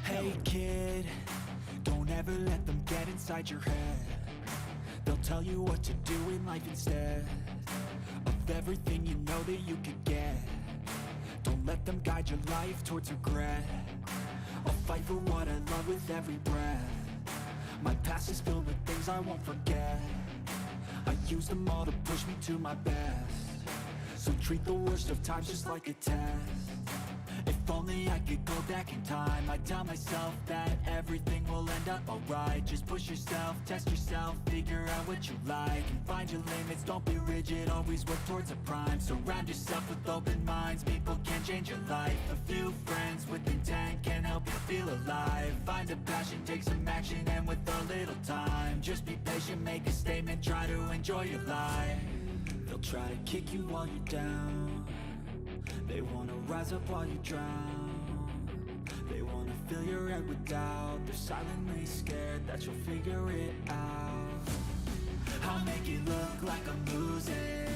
Hey kid, don't ever let them get inside your head. They'll tell you what to do in life instead of everything you know that you could get. Don't let them guide your life towards regret. I'll fight for what I love with every breath. My past is filled with things I won't forget. I use them all to push me to my best. So treat the worst of times just like a test. If only I could go back in time, I'd tell myself that everything will end up alright. Just push yourself, test yourself, figure out what you like, and find your limits, don't be rigid, always work towards a prime. Surround yourself with open minds, people can change your life. A few friends with intent can help you feel alive. Find a passion, take some action, and with a little time, just be patient, make a statement, try to enjoy your life. They'll try to kick you while you're down. They wanna rise up while you drown. They wanna fill your head with doubt. They're silently scared that you'll figure it out. I'll make it look like I'm losing,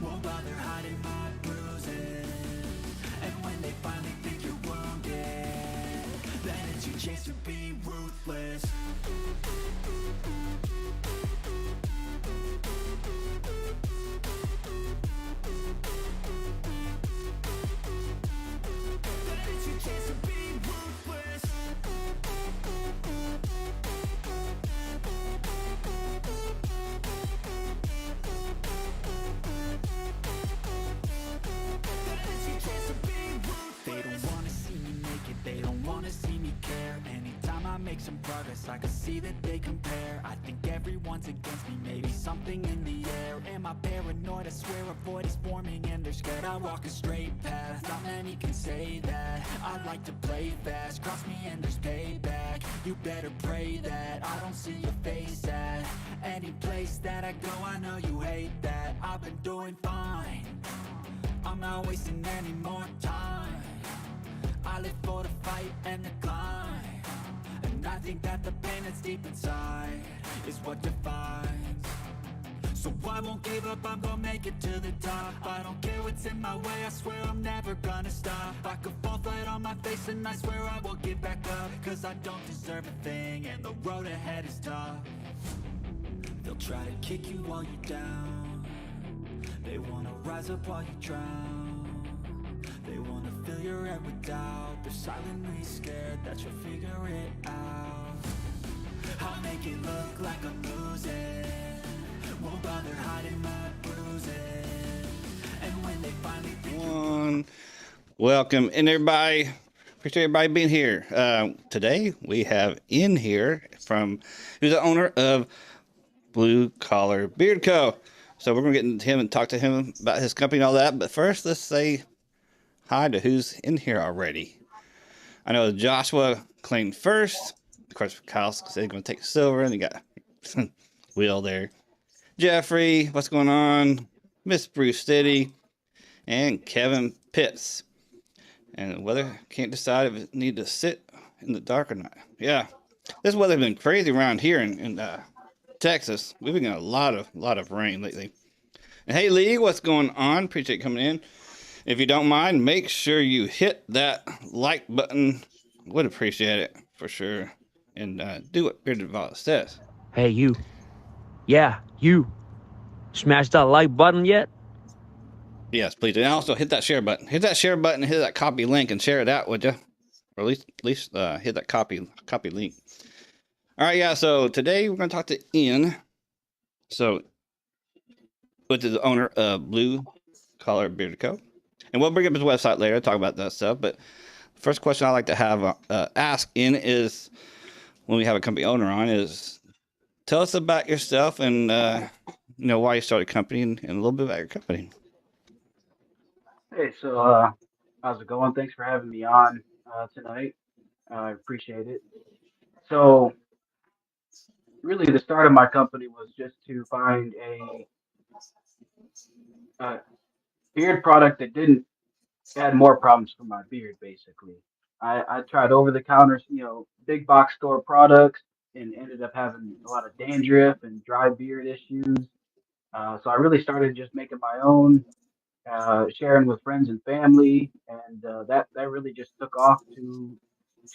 won't bother hiding my bruises. And when they finally think you're wounded, then it's your chance to be ruthless. They don't wanna see me care. Anytime I make some progress, I can see that they compare. I think everyone's against me, maybe something in the air. Am I paranoid? I swear a void is forming and they're scared. I walk a straight path, not many can say that. I like to play fast, cross me and there's payback. You better pray that I don't see your face at any place that I go. I know you hate that. I've been doing fine, I'm not wasting any more time. I live for the fight and the climb, and I think that the pain that's deep inside is what defines. So I won't give up, I'm gonna make it to the top. I don't care what's in my way, I swear I'm never gonna stop. I could fall flat on my face and I swear I will get back up, cause I don't deserve a thing and the road ahead is tough. They'll try to kick you while you're down. They wanna rise up while you drown. They wanna fill your head with doubt. They're silently scared that you'll figure it out. I'll make it look like I'm losing, won't bother hiding my bruises. And when they finally think welcome in everybody. Appreciate everybody being here. Today we have in here from who's the owner of Blue Collar Beard Co. So we're gonna get into him and talk to him about his company and all that. But first, let's say hi to who's in here already. I know Joshua claimed first. Of course, Kyle said he's going to take silver, and he got Will there. Jeffrey, what's going on? Miss Bruce Steady, and Kevin Pitts. And the weather can't decide if it need to sit in the dark or not. Yeah, this weather's been crazy around here in Texas. We've been getting a lot of rain lately. And hey, Lee, what's going on? Appreciate you coming in. If you don't mind, make sure you hit that like button. Would appreciate it for sure. And do what Bearded Vault says. Hey, you. Yeah, you. Smash that like button yet? Yes, please. And also hit that share button. Hit that share button and hit that copy link and share it out, would you? Or at least hit that copy link. All right, yeah. So today we're going to talk to Ian. So, which is the owner of Blue Collar Beard Co. And we'll bring up his website later, talk about that stuff. But first question I like to have ask in is, when we have a company owner on, is tell us about yourself and why you started a company and a little bit about your company. Hey, so how's it going? Thanks for having me on tonight. I appreciate it. So really, the start of my company was just to find a beard product that didn't add more problems for my beard, basically. I tried over the counter, big box store products, and ended up having a lot of dandruff and dry beard issues. So I really started just making my own. sharing with friends and family, and that really just took off to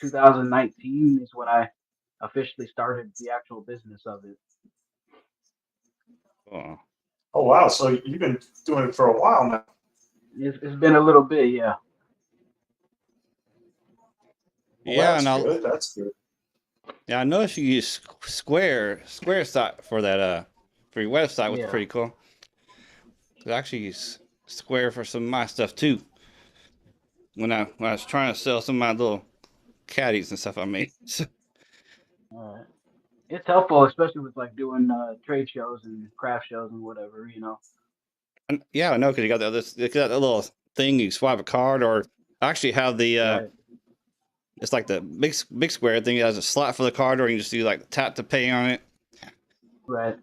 2019 is when I officially started the actual business of it. Cool. Oh wow! So you've been doing it for a while now. It's been a little bit, yeah. Well, Yeah, that's and good. That's good. yeah, I noticed you use Square site for that for your website, was Yeah, pretty cool. 'Cause I actually use Square for some of my stuff too. When I was trying to sell some of my little caddies and stuff I made. So, uh, it's helpful, especially with like doing trade shows and craft shows and whatever, you know. and yeah, I know because you got that little thing you swipe a card, or I actually have the Right, it's like the big square thing. It has a slot for the card, or you can just do like tap to pay on it. right.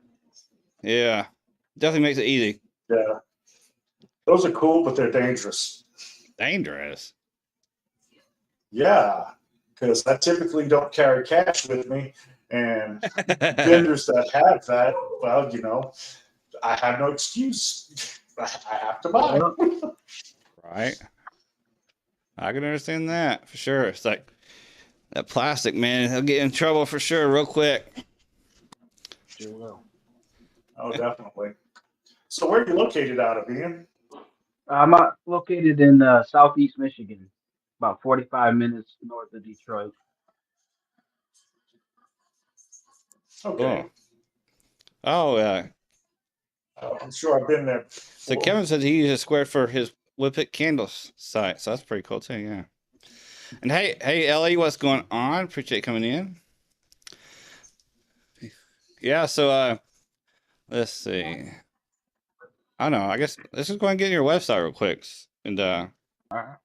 Yeah, definitely makes it easy. Yeah, those are cool, but they're dangerous. Dangerous. Yeah, because I typically don't carry cash with me, and vendors that have that, well, I have no excuse. I have to buy. Well, Right. I can understand that for sure. It's like that plastic, man. He'll get in trouble for sure, real quick. sure will. Oh, definitely. So where are you located out of, Ian? I'm located in southeast Michigan, about 45 minutes north of Detroit. Okay. Cool. Oh, I'm sure I've been there so before. Kevin said he uses Square for his Whippet Candles site, so that's pretty cool too. Yeah. And hey, Ellie, what's going on? Appreciate you coming in. Yeah. So let's see. I don't know. I guess let's just go and get your website real quick and All right.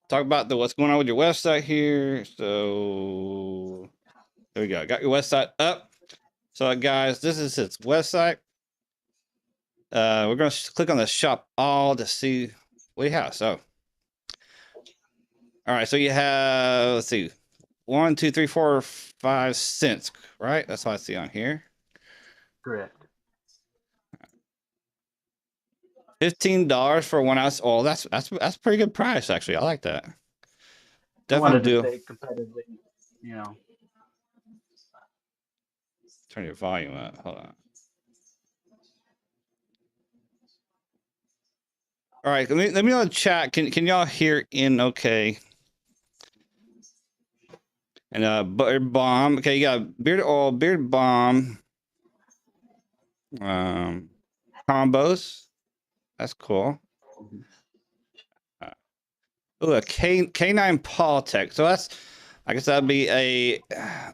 talk about the what's going on with your website here. So there we go. Got your website up. So guys, this is its website. We're gonna click on the shop all to see what you have. So all right, so you have, let's see, 1, 2, 3, 4, 5 cents, right? That's what I see on here. Correct. $15 for 1 ounce oil. That's a pretty good price, actually. I like that. I Definitely wanted to do. stay competitively, you know. Turn your volume up. Hold on. All right, let me know in the chat. Can y'all hear in okay? And beard bomb. Okay, you got beard oil, beard bomb, combos. That's cool. Oh, a canine paw tech. So that's, I guess that'd be a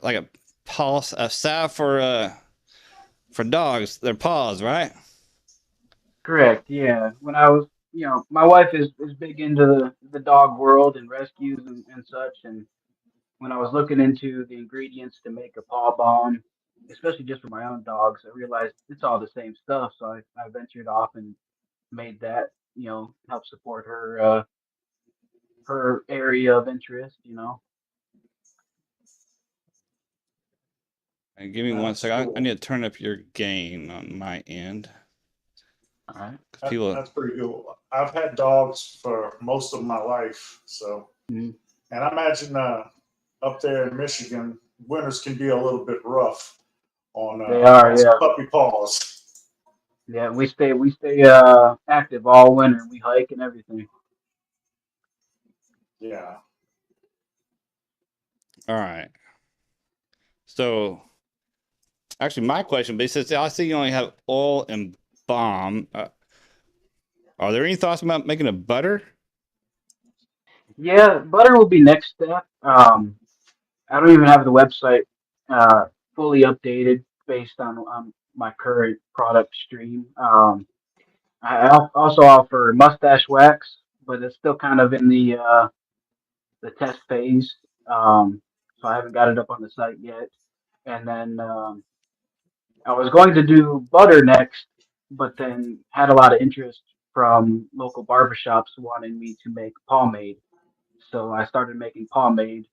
like a paw, a salve for dogs, their paws, right? Correct. Yeah. When I was, my wife is big into the dog world and rescues and such. And when I was looking into the ingredients to make a paw balm, especially just for my own dogs, I realized it's all the same stuff. So I ventured off and made that, help support her area of interest. And give me one That's second. I cool. need to turn up your gain on my end. All right. 'Cause people, That's pretty cool. I've had dogs for most of my life, so Mhm. and I imagine up there in Michigan, winters can be a little bit rough They are, on some yeah. puppy paws. Yeah, we stay active all winter. We hike and everything. Yeah. all right. So actually, my question, but since I see you only have oil and balm, are there any thoughts about making a butter? Yeah, butter will be next step. I don't even have the website uh, fully updated based on my current product stream. Also offer mustache wax, but it's still kind of in the test phase. So I haven't got it up on the site yet. And then I was going to do butter next, but then had a lot of interest from local barbershops wanting me to make pomade. So I started making pomade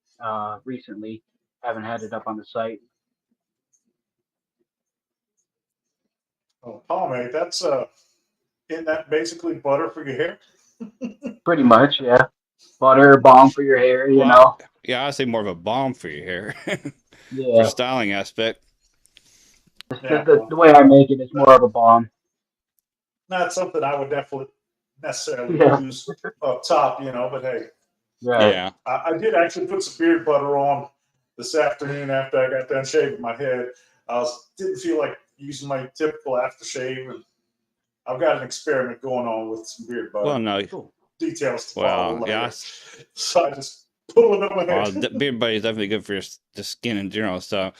recently. Haven't had it up on the site. Oh, pomade. That's Isn't that basically butter for your hair? Pretty much, yeah. Butter, balm for your hair, you Well, know. yeah, I say more of a balm for your hair for Yeah. styling aspect. The, Yeah, the, well, the way I make it is more of a balm. not something I would definitely necessarily Yeah. use up top, but hey, Right. Yeah. I did actually put some beard butter on this afternoon after I got done shaving my head. Didn't feel like using my typical aftershave, and I've got an experiment going on with some beard Well, butter. no. Cool. Details to follow Well, yeah. later. So I just pull it on my Well, head. beard buddy is definitely good for your the skin in general. So,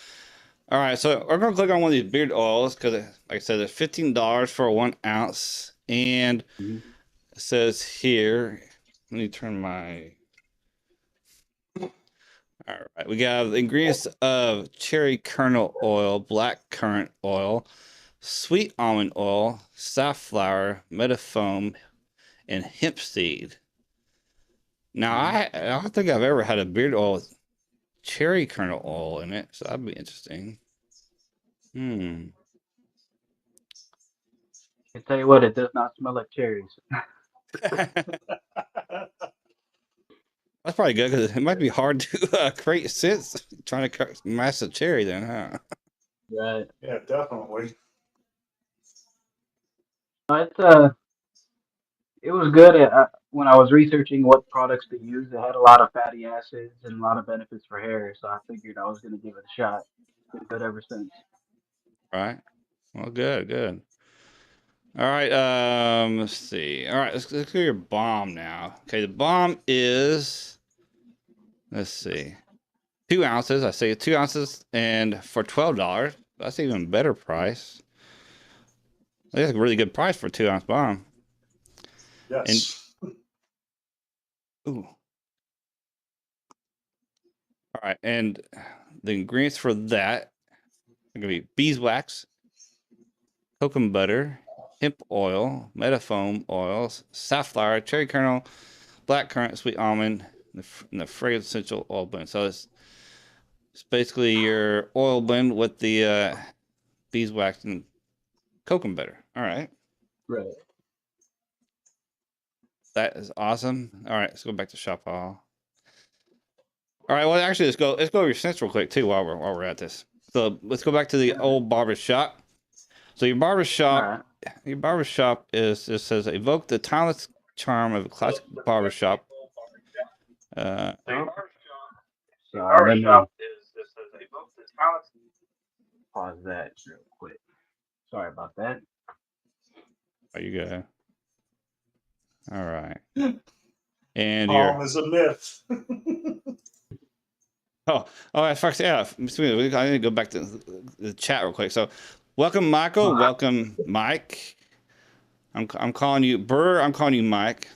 all right. So we're gonna click on one of these beard oils because, like I said, it's $15 for 1 ounce, and Mhm. it says here. Let me turn my. All right, we got the ingredients of cherry kernel oil, black currant oil, sweet almond oil, safflower, metafoam, and hemp seed. Now, I don't think I've ever had a beard oil with cherry kernel oil in it, so that'd be interesting. Hmm. I tell you what, it does not smell like cherries. That's probably good because it might be hard to create scents trying to mash a cherry then, huh? Right. Yeah, definitely. But it was good when I was researching what products to use. It had a lot of fatty acids and a lot of benefits for hair, so I figured I was going to give it a shot. Been good ever since. Right. Well, good, good. All right, let's see. All right, let's go your bomb now. Okay, the bomb is, let's see, 2 ounces. I say 2 ounces, and for $12, that's even better price. That's a really good price for a 2 ounce bomb. And Yes. ooh, all right, and the ingredients for that are gonna be beeswax, cocoa butter, hemp oil, metafoam oils, safflower, cherry kernel, black currant, sweet almond, and the fragrance essential oil blend. So it's basically your oil blend with the beeswax and cocoa butter. All right, Right. that is awesome. All right, let's go back to shop hall. All right, well, actually, let's go over your scents real quick too while we're at this. So let's go back to the All right. old barber shop. So All right. your barber shop is it says evoke the timeless charm of a classic barber shop. Uh, Oh, sorry, let me pause that real quick. Sorry about that. there you go. All right, and Palm your is a myth. I first yeah. I need to go back to the chat real quick. So, welcome Michael. Welcome Mike. I'm calling you Burr. I'm calling you Mike.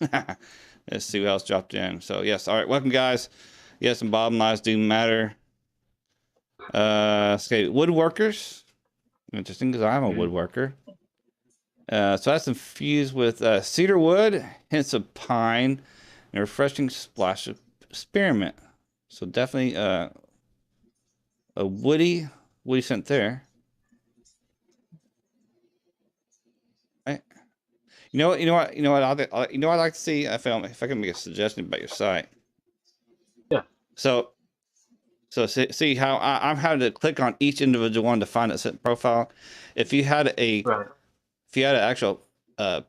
Let's see who else dropped in. So yes, all right. Welcome guys. Yes, and bottom lines do matter. Okay, woodworkers. Interesting because I'm a woodworker. So that's infused with cedar wood, hints of pine, and a refreshing splash of spearmint. So definitely a woody scent there. Right? I'd like to see if I can make a suggestion about your site. Yeah. So see how I'm having to click on each individual one to find a scent profile. If you had Right. an actual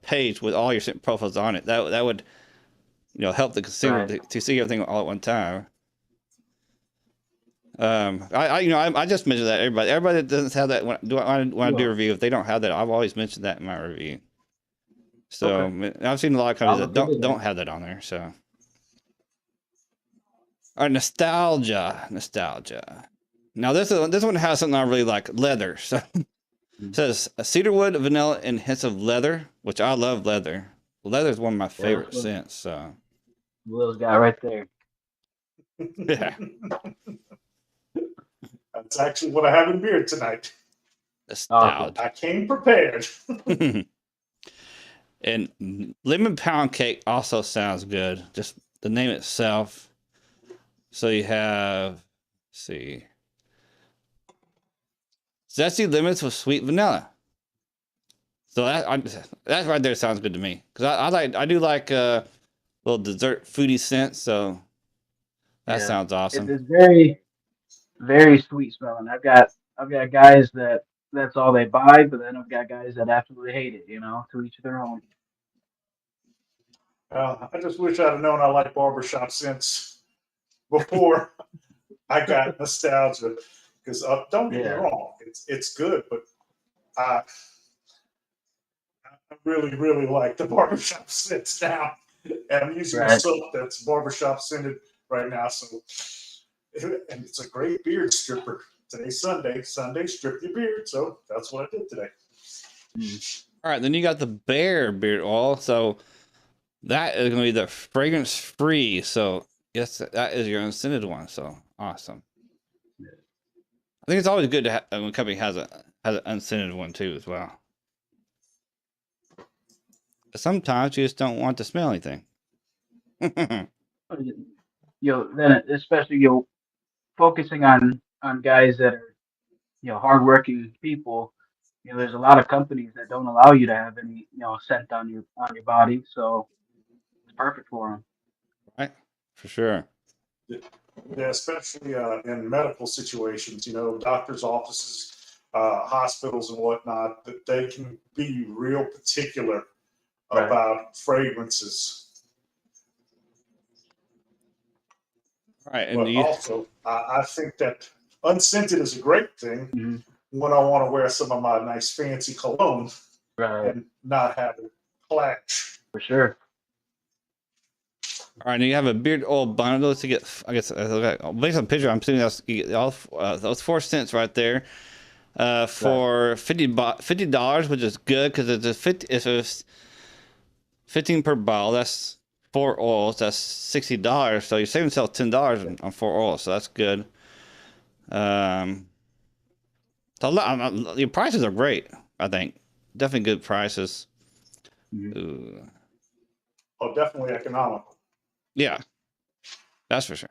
page with all your scent profiles on it, that would help the consumer Right. to see everything all at one time. I just mentioned that everybody that doesn't have that when I want to do a review, if they don't have that, I've always mentioned that in my review. So Okay. I've seen a lot of companies I'll that look into don't that. have that on there. So, all right, nostalgia. Now this one has something I really like, leather. So it says cedarwood, vanilla, and hints of leather, which I love leather. Leather is one of my Yeah, favorite scents. So Will's guy right there. yeah, That's actually what I have in beer tonight. Awesome. nostalgia. I came prepared. And lemon pound cake also sounds good. Just the name itself. So you have, let's see, zesty lemons with sweet vanilla. So that right there sounds good to me because I do like little dessert foodie scents. So that Yeah, sounds awesome. it's very very sweet smelling. I've got guys that's all they buy, but then I've got guys that absolutely hate it. You know, to each their own. I just wish I'd have known I like barbershop scents before I got nostalgia. Because don't get me Yeah, wrong, it's good, but I really, really like the barbershop scents now. And I'm using a right. soap that's barbershop scented right now. So, and it's a great beard stripper. Today's Sunday. Sunday, strip your beard. So that's what I did today. Mm. All right, then you got the bear beard oil. So that is going to be the fragrance free. So yes, that is your unscented one. So awesome. I think it's always good to have when a company has an unscented one too as well. But sometimes you just don't want to smell anything. Then especially focusing on guys that are hardworking people. There's a lot of companies that don't allow you to have any scent on your body, so it's perfect for them. Right, for sure. Yeah, especially in medical situations, doctors' offices, hospitals, and whatnot, that they can be real particular Right. about fragrances. All right, and But also, I think that unscented is a great thing Hmm. when I want to wear some of my nice fancy cologne Right. and not have it clash. For sure. all right, and you have a beard oil bundle to get. I guess based on the picture, I'm assuming that's you get all those 4 cents right there. For $50, which is good because it's 15 per bottle. That's 4 oils. That's $60. So you're saving yourself $10 on 4 oils. So that's good. So your prices are great. I think definitely good prices. Hmm. Ooh. Oh, definitely economical. Yeah, that's for sure.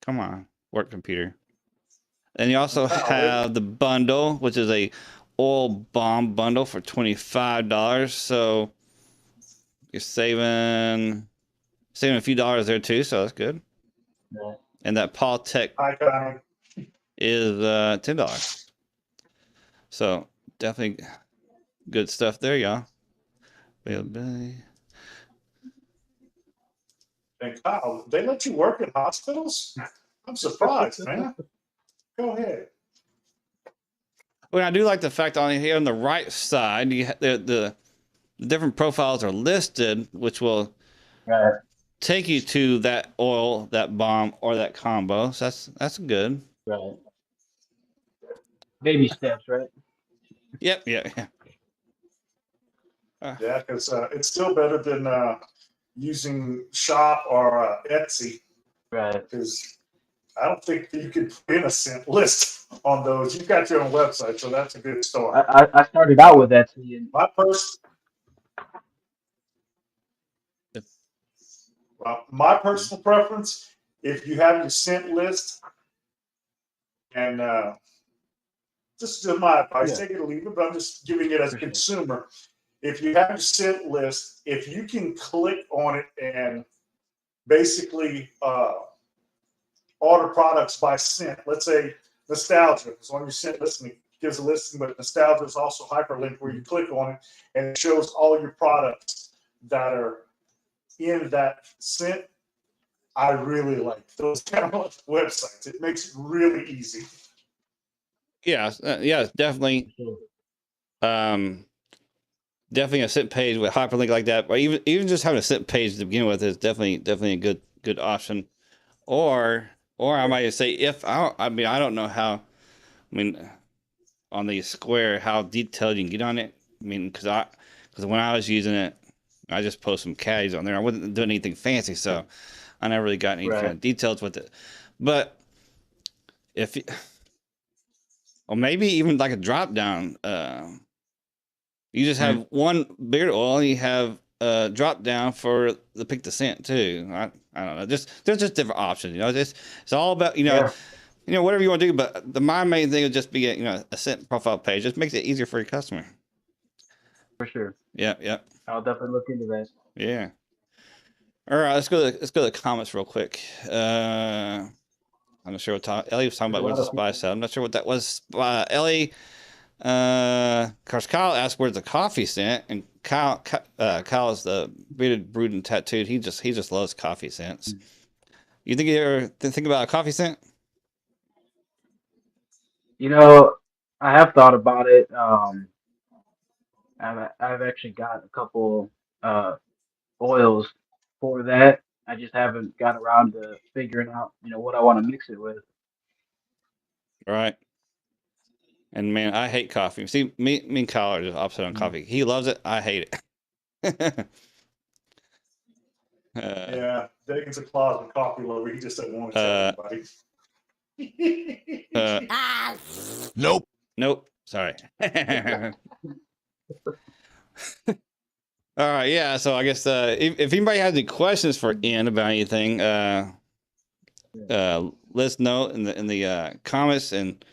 Come on, work computer. And you also Wow, have the bundle, which is a oil bomb bundle for $25. So you're saving a few dollars there too. So that's good. Yeah. And that Paul Tech iconic. is $10. So definitely good stuff there, y'all. Availability. And Kyle, they let you work in hospitals? I'm surprised, man. Go ahead. Well, I do like the fact on here on the right side, the different profiles are listed, which will Right. take you to that oil, that bomb, or that combo. So that's good. Right. Baby steps, right? Yep, yeah, yeah. Yeah, because it's still better than using Shop or Etsy, Right. because I don't think you can put in a scent list on those. You've got your own website, so that's a good start. I started out with Etsy, and My pers- my personal preference, if you have your scent list, and this is my advice, yeah, take it or leave it, but I'm just giving it as a for sure. consumer. If you have your scent list, if you can click on it and basically order products by scent, let's say nostalgia is on your scent list and it gives a listing, but nostalgia is also hyperlinked where you click on it and it shows all your products that are in that scent. I really like those kind of websites. It makes it really easy. Yeah, yeah, it's definitely For sure. um definitely a sit page with hyperlink like that. But even just having a sit page to begin with is definitely a good option. Or I might say if I don't know how. I mean, on the square, how detailed you can get on it. I mean, because when I was using it, I just post some caddies on there. I wasn't doing anything fancy, so I never really got any kind Right. of details with it. But if, or maybe even like a drop down, you just have one beard oil, and you have a drop down for the pick the scent too. I don't know. There's just different options. It's all about Yeah. whatever you want to do. But my main thing would just be a scent profile page. Just makes it easier for your customer. For sure. Yep, yep. I'll definitely look into that. Yeah. All right, let's go to the comments real quick. I'm not sure what Ellie was talking about. There's a Where's lot the of spy people. cell? I'm not sure what that was. Ellie, of course, Kyle asked where's the coffee scent, and Kyle is the bearded, brood, and tattooed. He just loves coffee scents. You think you ever think about a coffee scent? You know, I have thought about it. I've actually got a couple uh oils for that. I just haven't got around to figuring out, what I want to mix it with. Right. And man, I hate coffee. See, me and Kyle are just opposite on Mm. coffee. He loves it. I hate it. Yeah, Dagan's a closet coffee lover. He just doesn't want to tell anybody. Nope. Sorry. All right, yeah. So I guess if anybody has any questions for Ian about anything, let us know in the comments and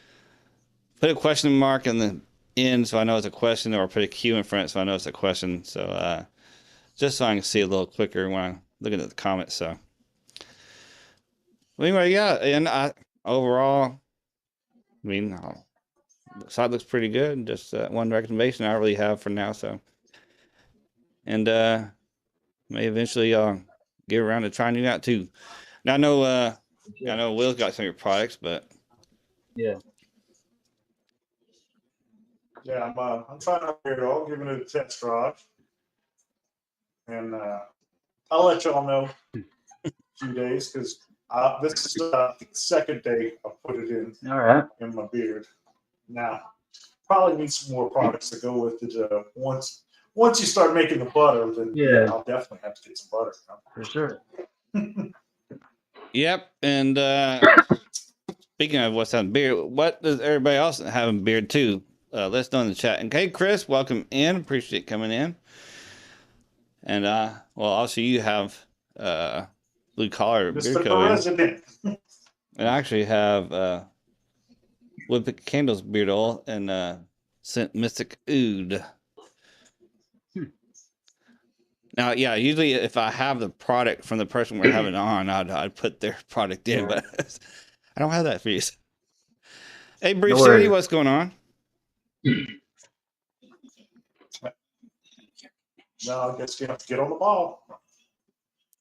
put a question mark in the end so I know it's a question, or put a Q in front so I know it's a question. So just so I can see a little quicker when I'm looking at the comments. So well, anyway, yeah, and overall, I mean, the site looks pretty good. Just one recommendation I really have for now. So and may eventually get around to trying it out too. Now I know Will's got some of your products, but Yeah. Yeah, I'm trying out here. I'll give it a test drive, and I'll let y'all know in a few days because this is the second day I put it All right. in my beard. Now, probably need some more products to go with it. Once you start making the butter, then Yeah, I'll definitely have to get some butter. for sure. yep. And speaking of what's on beard, what does everybody else have in beard too? Let's know in the chat. And hey, Chris, welcome in. Appreciate coming in. And well, also you have blue collar beard Mr. coat in. President. And I actually have wood candles beard oil and scent mystic oud. Now, yeah, usually if I have the product from the person we're having on, I'd put their product in, Yeah. but I don't have that for you. Hey, No Brief City, worries. what's going on? Now I guess you have to get on the ball.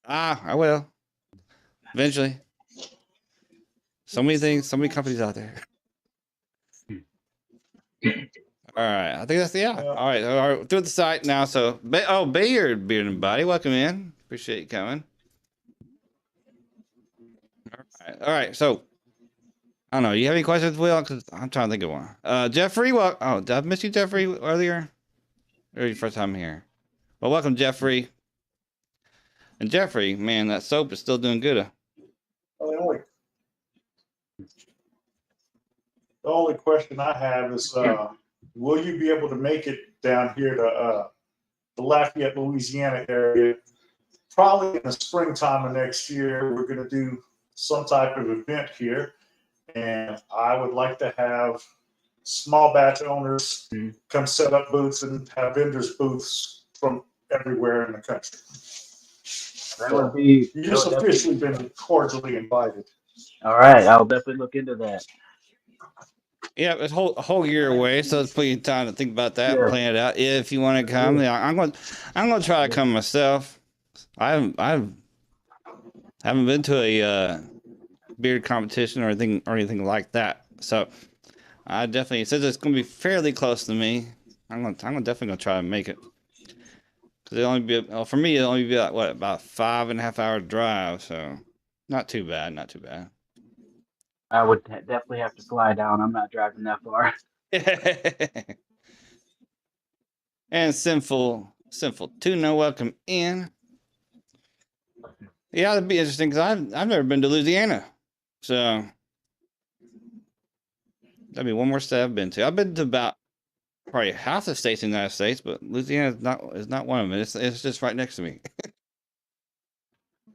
I will. Eventually. So many things, so many companies out there. All right, I think that's Yeah. All right, through the site now. So, Bayard, Beard and Body, welcome in. Appreciate you coming. All right. So, I don't know. You have any questions, Will? Because I'm trying to think of one. Jeffrey, did I miss you, Jeffrey, earlier? Or your first time here? Well, welcome, Jeffrey. And Jeffrey, man, that soap is still doing good. The only question I have is, will you be able to make it down here to the Lafayette, Louisiana area? Probably in the springtime of next year, we're going to do some type of event here, and I would like to have small batch owners come set up booths and have vendors booths from everywhere in the country. That would be. You just officially been cordially invited. All right. I'll definitely look into that. Yeah, it's a whole year away, so it's plenty of time to think about that, Yeah. plan it out. If you want to come, yeah, I'm going to try to come myself. I haven't been to a beard competition or anything like that. So I definitely, since it's going to be fairly close to me, I'm definitely gonna try to make it. Cause for me it'll only be like about 5.5 hour drive, so not too bad. I would definitely have to fly down. I'm not driving that far. And sinful tuna, welcome in. Yeah, that'd be interesting because I've never been to Louisiana, so that'd be one more state I've been to. I've been to about probably half the states in the United States, but Louisiana is not one of them. It's just right next to me.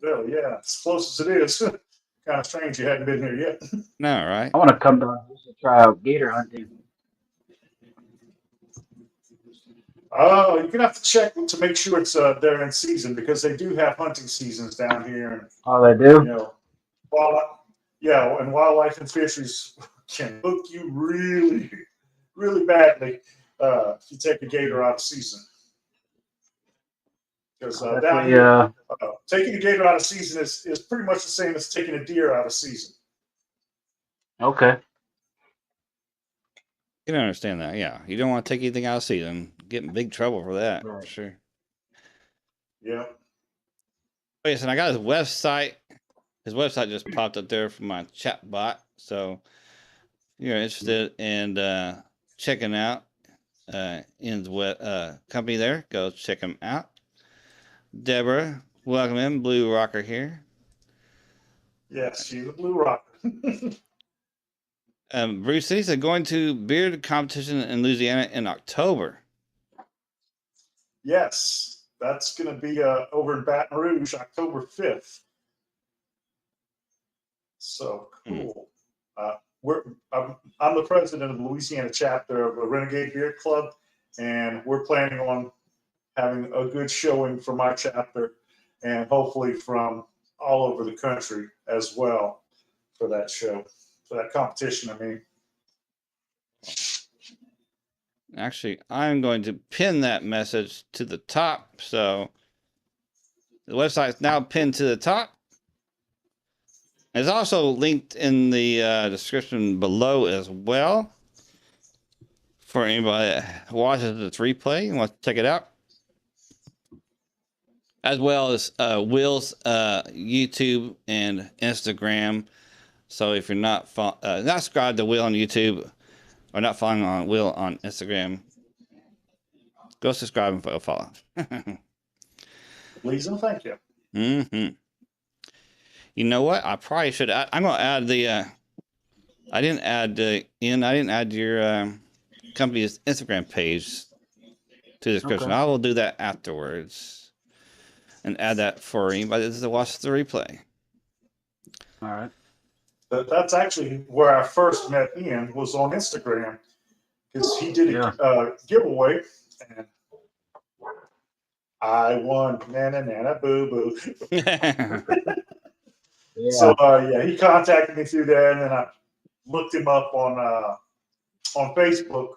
Really, yeah, as close as it is. Kind of strange you hadn't been here yet. No, right? I want to come down just to try out gator hunting. Oh, you're gonna have to check to make sure it's they're in season because they do have hunting seasons down here, and Oh, they do? you know, yeah, and wildlife and fisheries can hook you really, really badly if you take a gator out of season. Because I'll down definitely, here, taking a gator out of season is pretty much the same as taking a deer out of season. okay. You don't understand that. Yeah. You don't want to take anything out of season. Get in big trouble for that. For Right. sure. Yeah. Oh, yes. And I got his website. His website just popped up there from my chat bot. So if you're interested in checking out Ian's company there, go check him out. Deborah, welcome in. Blue Rocker here. Yes, she's a blue rocker. Bruce said going to beard competition in Louisiana in October. Yes, that's going to be over in Baton Rouge, October 5th. So cool. I'm the president of the Louisiana chapter of the Renegade Beard Club, and we're planning on having a good showing from our chapter and hopefully from all over the country as well for that show, for that competition, I mean. Actually, I'm going to pin that message to the top. So the website is now pinned to the top. It's also linked in the description below as well for anybody that watches this replay and wants to check it out. As well as Will's YouTube and Instagram. So if you're not subscribed to Will on YouTube or not following on Will on Instagram, go subscribe and follow. Please and thank you. Mm-hmm. You know what? I probably should. I'm gonna add the. I didn't add your company's Instagram page to the description. Okay. I will do that afterwards and add that for anybody that watches the replay. All right. That's actually where I first met Ian, was on Instagram, because he did a giveaway, and I won. Nana nana boo boo. Yeah. So yeah, he contacted me through there, and then I looked him up on Facebook,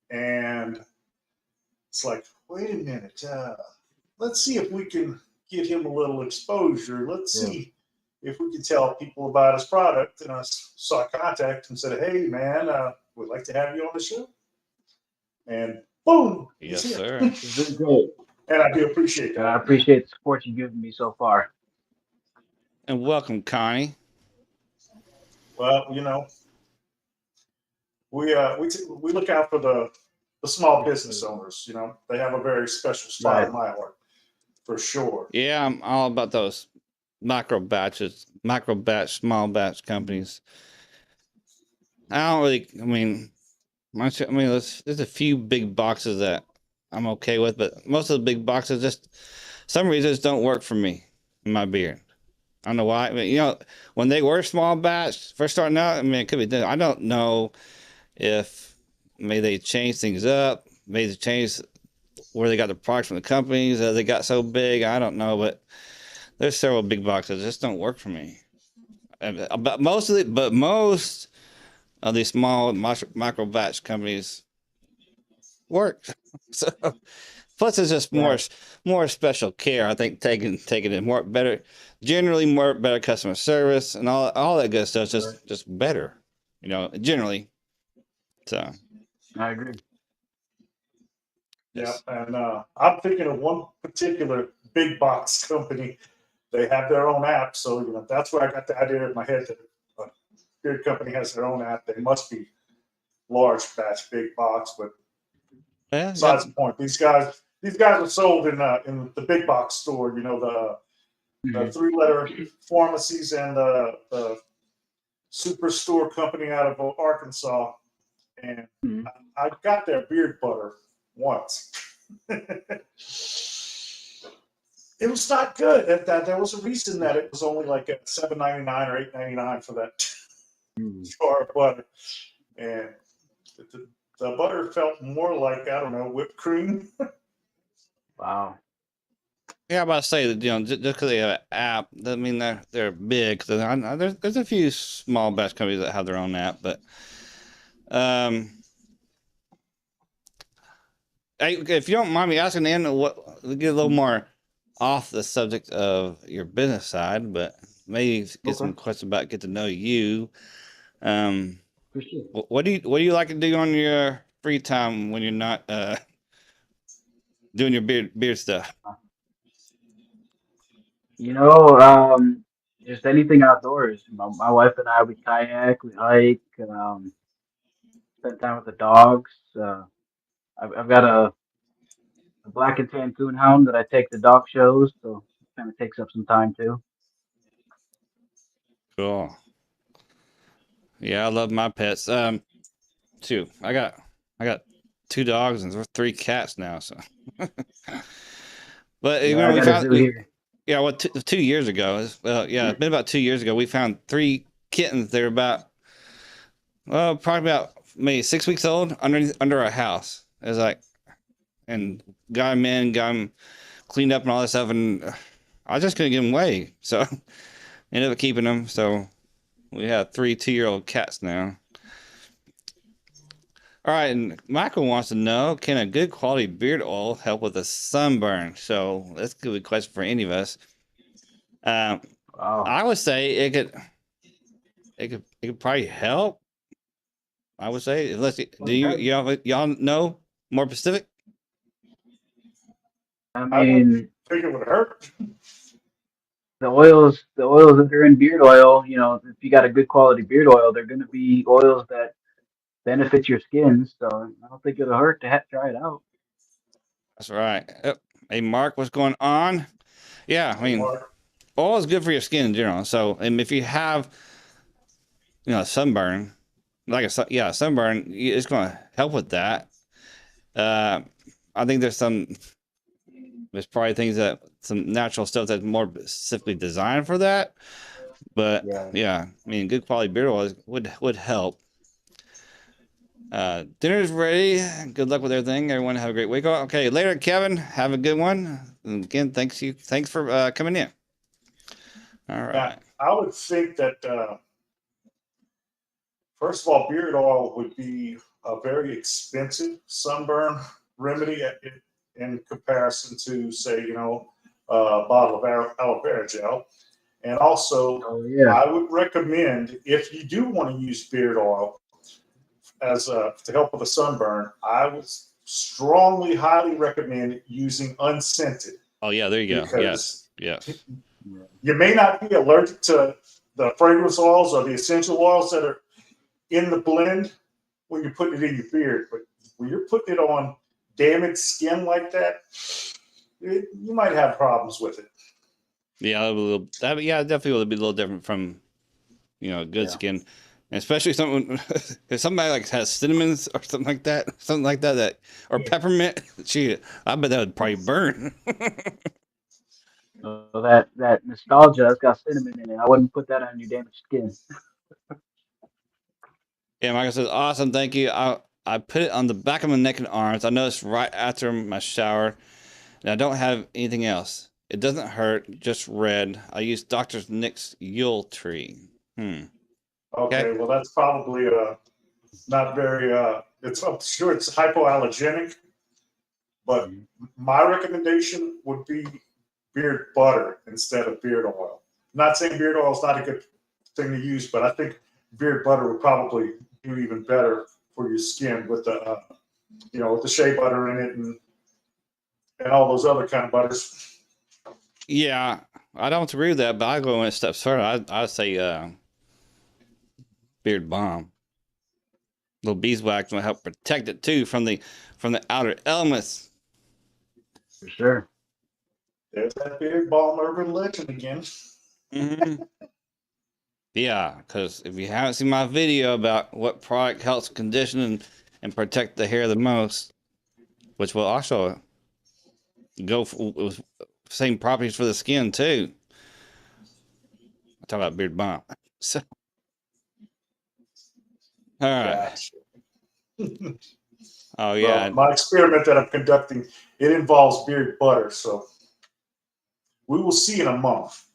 and it's like, wait a minute, let's see if we can get him a little exposure. Let's see if we can tell people about his product. And so I contacted him and said, hey man, we'd like to have you on the show. And boom, Yes, he's here. sir. It's been great. And I do appreciate that. I appreciate the support you've given me so far. And welcome, Connie. Well, you know, we look out for the small business owners. You know, they have a very special spot in my heart, for sure. Yeah, I'm all about those micro batch, small batch companies. I don't really. I mean, there's a few big boxes that I'm okay with, but most of the big boxes just some reasons don't work for me in my beard. I don't know why. I mean, you know, when they were small batch first starting out, I mean, it could be different. I don't know if maybe they changed things up, maybe they changed where they got the products from the companies that they got so big. I don't know, but there's several big boxes that just don't work for me. But most of these small micro batch companies work. So plus it's just more special care. I think taking it more better, generally more better customer service and all that good stuff. Just better, you know, generally. So I agree. Yeah, and I'm thinking of one particular big box company. They have their own app, so you know that's where I got the idea in my head that a beard company has their own app. They must be large batch, big box, but besides the point, these guys are sold in the big box store. You know, the 3-letter pharmacies and the superstore company out of Arkansas. And I got their beard butter once. It was not good. There was a reason that it was only like at $7.99 or $8.99 for that jar of butter. And the butter felt more like, I don't know, whipped cream. Wow. Yeah, I'm about to say that, just because they have an app doesn't mean they're big. 'Cause there's a few small batch companies that have their own app, but um, if you don't mind me asking, Ann, get a little more off the subject of your business side, but maybe get some Okay. questions about get to know you. Um, For sure. what do you like to do on your free time when you're not doing your beard stuff? You know, just anything outdoors. My wife and I, we kayak, we hike, spend time with the dogs. I've got a black and tan coonhound that I take to dog shows, so it kind of takes up some time too. Cool. Yeah, I love my pets. Too. I got 2 dogs and 3 cats now. So, but Yeah, I we got a found zoo here. yeah, well, 2 years ago. Well, yeah, it's been about 2 years ago. We found 3 kittens. They're about probably about maybe 6 weeks old under our house. It was like and got them in, got them cleaned up and all that stuff, and I just couldn't give them away, so ended up keeping them. So we have 3 2-year-old cats now. All right, and Michael wants to know, can a good quality beard oil help with a sunburn? So that's a good question for any of us. Um, Wow. I would say it could probably help. I would say, unless do you Okay. y'all know more specific? I I wouldn't mean, think it would hurt. the oils that are in beard oil, if you got a good quality beard oil, they're going to be oils that benefit your skin. So I don't think it'll hurt to try it out. That's right. Yep. Hey, Mark, what's going on? Yeah, I Hey, mean, Mark. oil is good for your skin in general. So, and if you have, sunburn, sunburn, it's going to help with that. Uh, I think there's probably some natural stuff that's more specifically designed for that. But Yeah. yeah, I mean, good quality beard oil would help. Dinner's ready. Good luck with everything. Everyone have a great week. Okay, later, Kevin. Have a good one. And again, Thanks for coming in. All Yeah, right. I would think that first of all, beard oil would be a very expensive sunburn remedy in comparison to, say, a bottle of aloe vera gel. And also, Oh yeah. I would recommend if you do want to use beard oil to help with a sunburn, I would strongly, highly recommend using unscented Oh yeah, there you go. Yes, because yes. Yeah. you may not be allergic to the fragrance oils or the essential oils that are in the blend when you're putting it in your beard, but when you're putting it on damaged skin like that, you might have problems with it. Yeah, definitely will be a little different from good Yeah. skin, and especially someone if somebody like has cinnamons or something like that or Yeah. peppermint. Gee, I bet that would probably burn. So that nostalgia has got cinnamon in it. I wouldn't put that on your damaged skin. Yeah, Michael says, awesome, thank you. I put it on the back of my neck and arms. I noticed right after my shower, and I don't have anything else. It doesn't hurt, just red. I use Dr. Nick's Yule Tree. Okay. Okay, well that's probably not very. I'm sure it's hypoallergenic, but Mhm. my recommendation would be beard butter instead of beard oil. I'm not saying beard oil is not a good thing to use, but I think beard butter would probably do even better for your skin with the shea butter in it and all those other kind of butters. Yeah, I don't agree with that, but I go one step further. I'd say beard balm. Little beeswax will help protect it too from the outer elements. For sure. There's that beard balm urban legend again. Hmm. Yeah, because if you haven't seen my video about what product helps condition and protect the hair the most, which will also go with same properties for the skin too. I talk about beard balm. So, all right. Gotcha. Oh Well, yeah. my experiment that I'm conducting, it involves beard butter, so we will see in a month.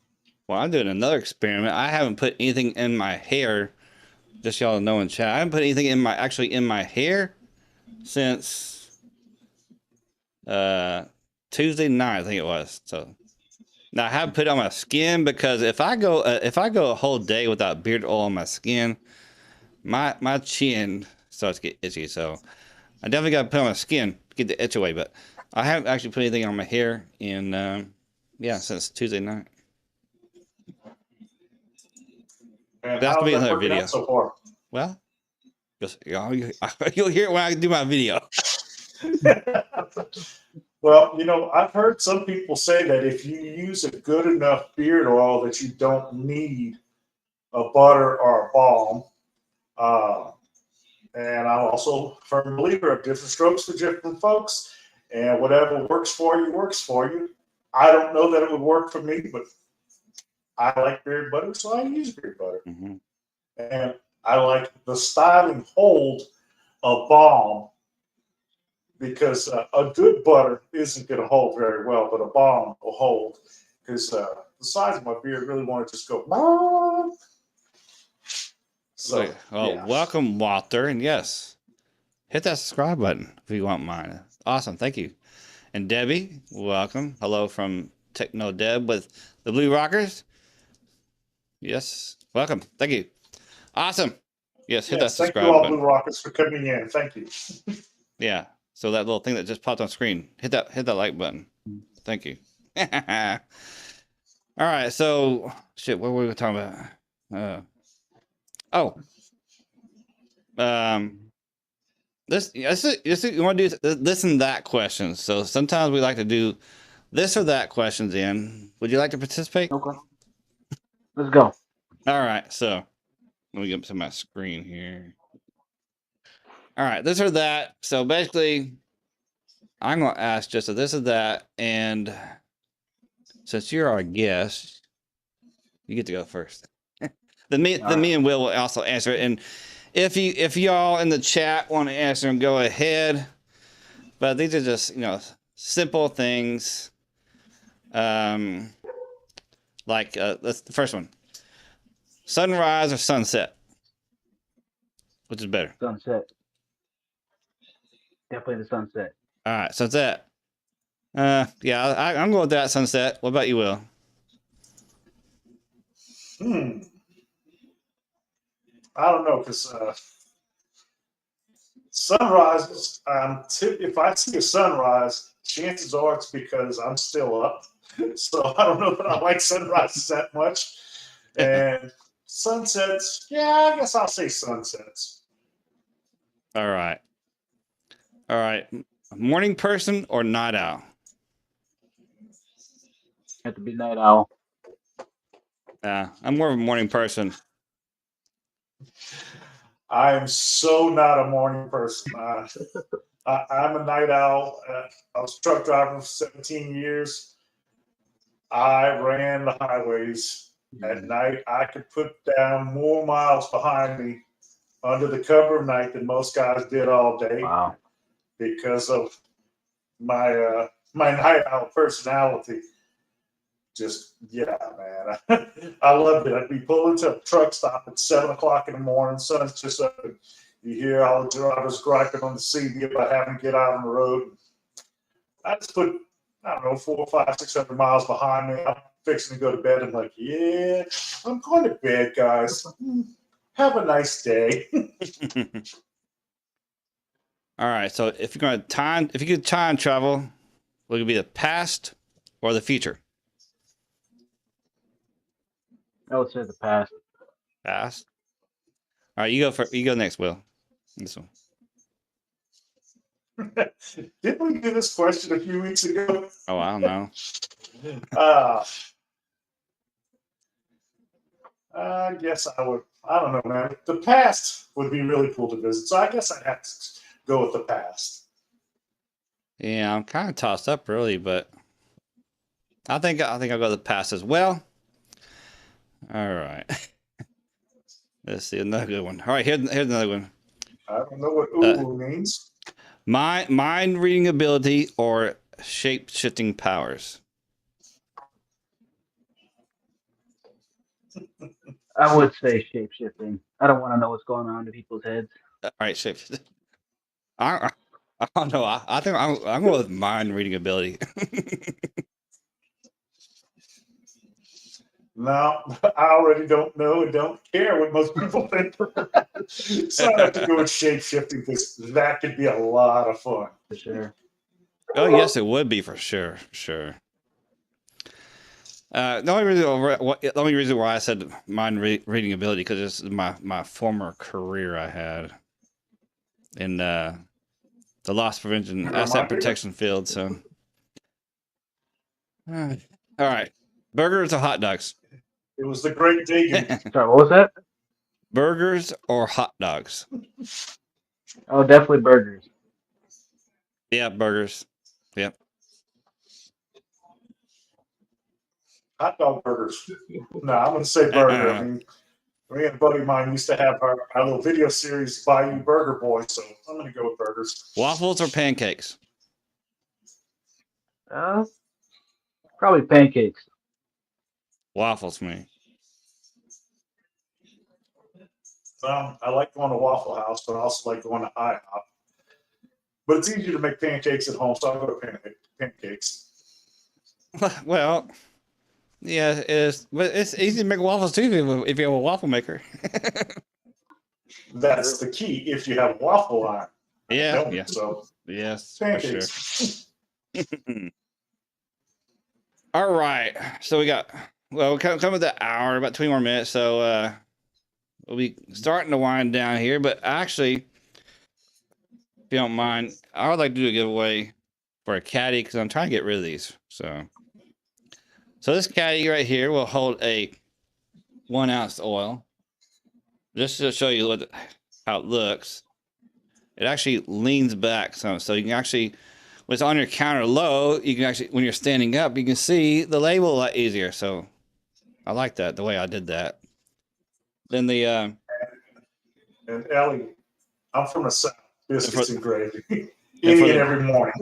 Well, I'm doing another experiment. I haven't put anything in my hair. Just y'all know in chat. I haven't put anything in my hair since Tuesday night, I think it was. So now I haven't put it on my skin because if I go a whole day without beard oil on my skin, my chin starts to get itchy. So I definitely got to put it on my skin to get the itch away. But I haven't actually put anything on my hair in since Tuesday night. And That's how gonna is be that another working video. out so far? Well, you'll hear it when I do my video. Well, I've heard some people say that if you use a good enough beard oil that you don't need a butter or a balm. And I'm also a firm believer of different strokes for different folks, and whatever works for you works for you. I don't know that it would work for me, but I like beard butter, so I use beard butter. Mm-hmm. And I like the styling hold of balm because a good butter isn't going to hold very well, but a balm will hold because the size of my beard really want to just go. So, Well, yeah. welcome, Walter, and yes, hit that subscribe button if you want mine. Awesome, thank you. And Debbie, welcome. Hello from Techno Deb with the Blue Rockers. Yes, welcome. Thank you. Awesome. Yes, hit that Yes, thank you subscribe all, button. Blue Rockets, for coming in. Thank you. Yeah. So that little thing that just popped on screen, hit that like button. Thank you. All right. So shit, what were we talking about? This you want to do this and that questions. So sometimes we like to do this or that questions in. Would you like to participate? Okay. Let's go. All right. So let me get up to my screen here. All right. This or that. So basically, I'm going to ask just a this or that. And since you're our guest, you get to go first. Then me and Will also answer it. And if y'all in the chat want to answer them, go ahead. But these are just simple things. Like that's the first one. Sunrise or sunset? Which is better? Sunset. Definitely the sunset. All right, sunset. Yeah, I'm going with that, sunset. What about you, Will? I don't know, because sunrises, if I see a sunrise, chances are it's because I'm still up. So I don't know that I like sunrises that much. And sunsets, yeah, I guess I'll say sunsets. All right. Morning person or night owl? Have to be night owl. I'm more of a morning person. I am so not a morning person. I'm a night owl. I was a truck driver for 17 years. I ran the highways at night. I could put down more miles behind me under the cover of night than most guys did all day. Wow. Because of my night owl personality. Just, yeah, man. I loved it. I'd be pulling to a truck stop at 7 o'clock in the morning. Sun's just up. And you hear all the drivers griping on the CD about having to get out on the road. I just put, I don't know, 400, 500, 600 miles behind me. I'm fixing to go to bed. I'm like, yeah, I'm going to bed, guys. Have a nice day. All right. So if you could time travel, would it be the past or the future? I would say the past. Past. All right. You go next, Will. This one. Didn't we do this question a few weeks ago? Oh, I don't know. I guess I would. I don't know, man. The past would be really cool to visit, so I guess I'd have to go with the past. Yeah, I'm kind of tossed up, really, but I think I'll go to the past as well. All right. Let's see another good one. All right, here's another one. I don't know what "ooh" means. Mind reading ability or shape shifting powers. I would say shape shifting. I don't want to know what's going on in people's heads. All right, shape. I don't know. I think I'm going with mind reading ability. No, I already don't know and don't care what most people think. So I have to go with shape shifting because that could be a lot of fun. For sure. Oh yes, it would be for sure. Sure. The only reason why I said mind reading ability because it's my former career I had in the loss prevention asset protection field. So, all right, burgers or hot dogs? It was the great digging. Sorry, what was that? Burgers or hot dogs? Oh, definitely burgers. Yeah, burgers. Yep. Hot dog burgers. No, I'm going to say burger. I mean, me and a buddy of mine used to have our little video series, Bayou Burger Boy, so I'm going to go with burgers. Waffles or pancakes? Probably pancakes. Waffles, me. I like going to Waffle House, but I also like going to IHOP. But it's easier to make pancakes at home, so I'll go to pancakes. Well, yeah, it is, but it's easy to make waffles too if you have a waffle maker. That's the key. If you have a waffle iron. Yeah, yeah. So yes, pancakes. For sure. All right, so we come with the hour, about 20 more minutes, so we'll be starting to wind down here. But actually, if you don't mind, I would like to do a giveaway for a caddy because I'm trying to get rid of these. So this caddy right here will hold a 1 ounce oil. Just to show you how it looks. It actually leans back some, so you can actually, when it's on your counter low, you can actually, when you're standing up, you can see the label a lot easier. So I like that, the way I did that. Then the and Ellie, I'm from the South. Biscuits and gravy. Eating it every morning.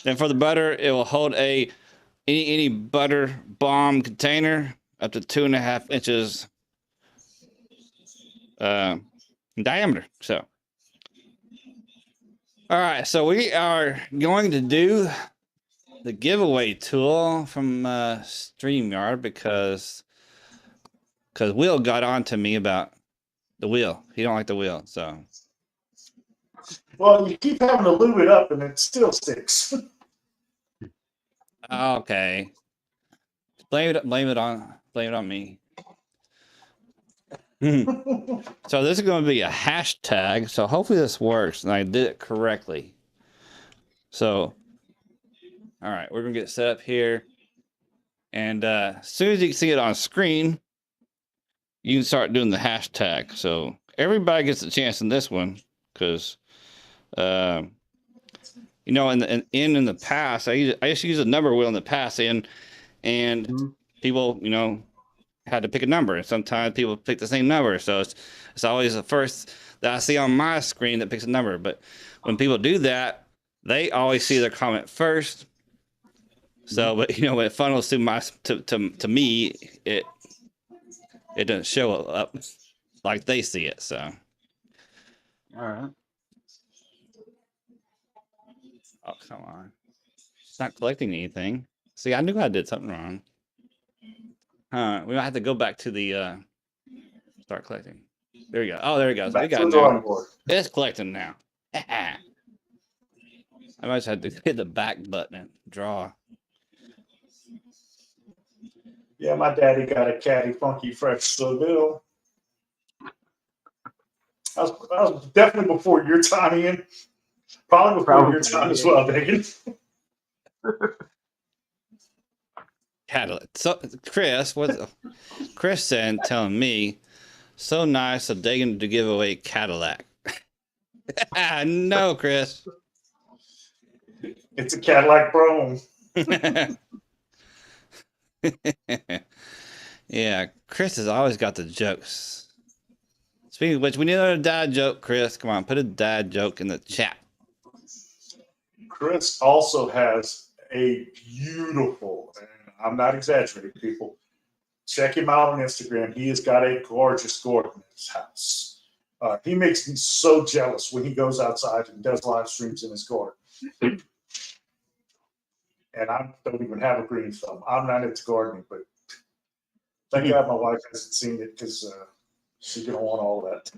Then for the butter, it will hold any butter bomb container up to 2.5 inches in diameter. So, all right, so we are going to do the giveaway tool from StreamYard because Will got on to me about the wheel. He don't like the wheel, so. Well, you keep having to lube it up and it still sticks. Okay. Blame it on me. So this is going to be a hashtag. So hopefully this works and I did it correctly. So, all right, we're going to get set up here. And as soon as you can see it on screen, you can start doing the hashtag. So everybody gets a chance in this one because, you know, in the past, I used to use a number wheel in the past, and people, you know, had to pick a number, and sometimes people pick the same number. So it's always the first that I see on my screen that picks a number. But when people do that, they always see their comment first. So, but you know, when it funnels to me, it doesn't show up like they see it. So, All right. oh come on, it's not collecting anything. See, I knew I did something wrong. We might have to go back to the start collecting. There you go. Oh, there it goes. We got it now. It's collecting now. I might just have to hit the back button and draw. Yeah, my daddy got a caddy, funky, fresh bill. I was definitely before your time, Ian. Probably before your time as well, Megan. Cadillac. So Chris said, telling me, so nice of Dagan to give away Cadillac. No, Chris. It's a Cadillac Chrome. Yeah, Chris has always got the jokes. Speaking of which, we need another dad joke, Chris. Come on, put a dad joke in the chat. Chris also has a beautiful, and I'm not exaggerating, people. Check him out on Instagram. He has got a gorgeous garden in his house. He makes me so jealous when he goes outside and does live streams in his garden. And I don't even have a green thumb. I'm not into gardening, but thank God my wife hasn't seen it because she's gonna want all that.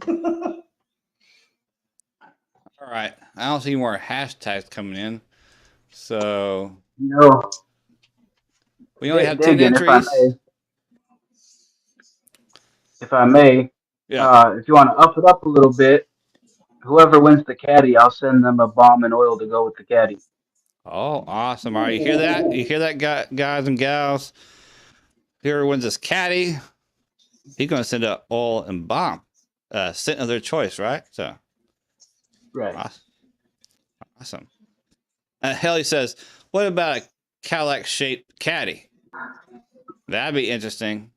All right. I don't see more hashtags coming in. So You know, we only have 10 Diggin, entries. if I may, Yeah. if you want to up it up a little bit, whoever wins the caddy, I'll send them a bomb and oil to go with the caddy. Oh, awesome. All right. You hear that? You hear that, guys and gals? Whoever wins this caddy, he's going to send a oil and bomb. Scent of their choice, right? So, Right. awesome. Helly says, what about a Cadillac shaped caddy? That'd be interesting.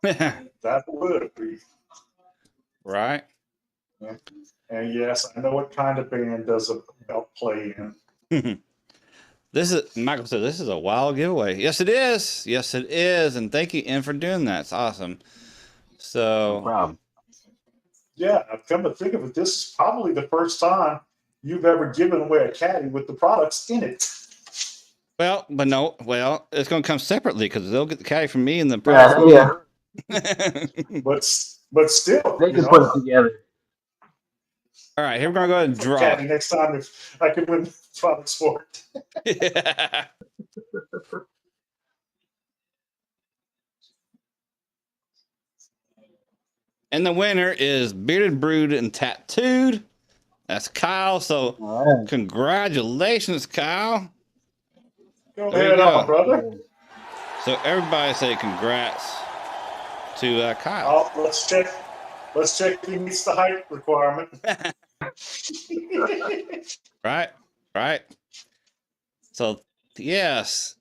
That would be. Right? Yeah. And yes, I know what kind of band does a belt play in. This is Michael said this is a wild giveaway. Yes, it is. Yes, it is. And thank you, Ian, for doing that. It's awesome. So No problem. Yeah, I've come to think of it, this is probably the first time you've ever given away a caddy with the products in it. well, but no, well, it's gonna come separately because they'll get the caddy from me and the Yeah, prize. yeah. But still, They can put it together. All right, here we're gonna go ahead and draw. Caddy next time if I can win products for it. Yeah. And the winner is Bearded, Brewed, and Tattooed. That's Kyle. So All congratulations, Kyle. Go There you ahead go. on, brother. So everybody say congrats to Kyle. Oh, let's check if he meets the height requirement. Right. So yes.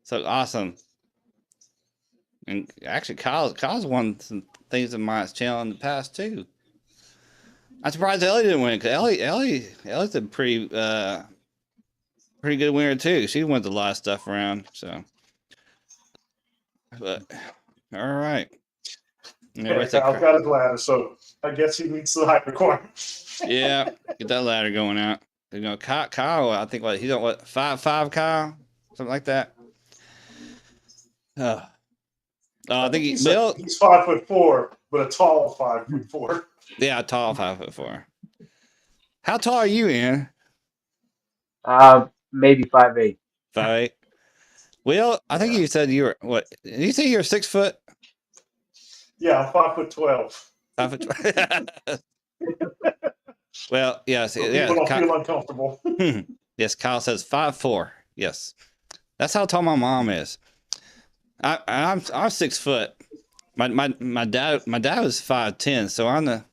So awesome. And actually, Kyle's won some things in my channel in the past too. I'm surprised Ellie didn't win because Ellie's a pretty good winner too. She wins a lot of stuff around. So, but all right. Yeah, Kyle's got his ladder, so I guess he meets the height requirement. Yeah, get that ladder going out. You know, Kyle, I think he's on 5'5", Kyle, something like that. I think he's 5'4", but a tall 5'4". Yeah, tall 5'4". How tall are you, Ian? Maybe 5'8". 5'8". Well, I think you said you were what? Did you say you're 6 foot? Yeah, I'm 5'12". 5'12". Well, yes, So people don't feel uncomfortable. Yes, Kyle says 5'4". Yes, that's how tall my mom is. I'm 6 foot. My dad was 5'10", so I'm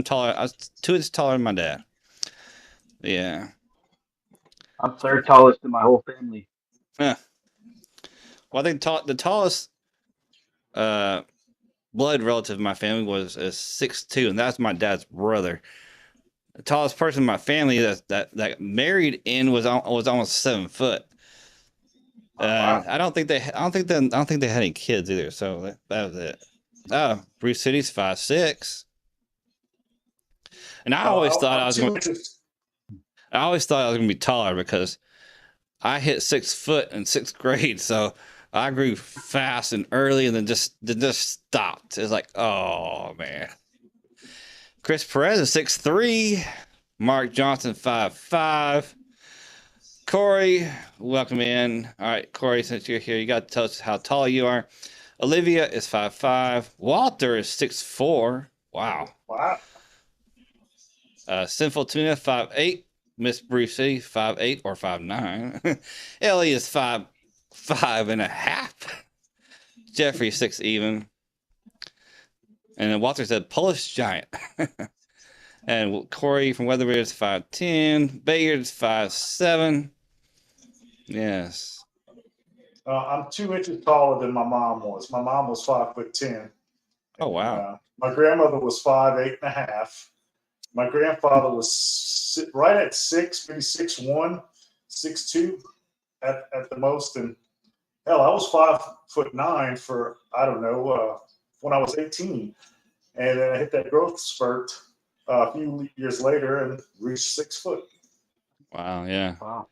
taller. I was 2 inches taller than my dad. Yeah. I'm third tallest in my whole family. Yeah. Well, I think the tallest blood relative in my family was 6'2", and that's my dad's brother. The tallest person in my family that married in was almost 7 foot. Wow. I don't think they had any kids either. So that was it. Oh, Bruce City's 5'6", and I always thought I was going to be taller because I hit 6 foot in 6th grade. So I grew fast and early, and then just stopped. It's like, oh man. Chris Perez is 6'3". Mark Johnson 5'5". Corey, welcome in. All right, Corey, since you're here, you got to tell us how tall you are. Olivia is 5'5". Walter is 6'4". Wow. Sinful Tuna 5'8". Miss Bruce City 5'8" or 5'9". Ellie is 5'5.5". Jeffrey 6 even. And then Walter said Polish Giant. And Corey from Weatherbeard is 5'10". Bayard is 5'7". Yes. I'm 2 inches taller than my mom was. My mom was 5'10". Oh wow. My grandmother was 5'8.5". My grandfather was right at 6, maybe 6'1", 6'2", at the most, and hell, I was 5'9" for I don't know when I was 18, and then I hit that growth spurt a few years later and reached 6 foot. Wow, yeah. Wow.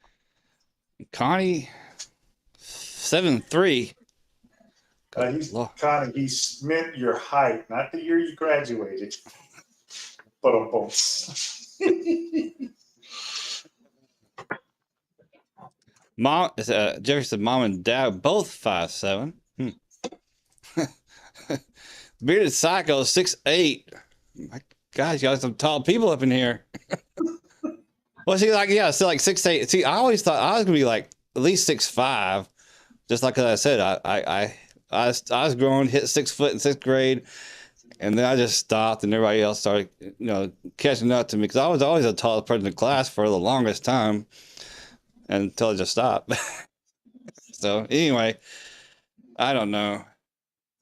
Connie, 7'3". He's meant your height, not the year you graduated. But Mom, Jeffrey said mom and dad are both 5'7". Bearded Psycho 6'8". My God, you got some tall people up in here. Well, see, like, yeah, so like 6'8". See, I always thought I was gonna be like at least 6'5". Just like I said, I was growing, hit 6 foot in 6th grade, and then I just stopped, and everybody else started, catching up to me because I was always the tallest person in class for the longest time until I just stopped. So anyway, I don't know.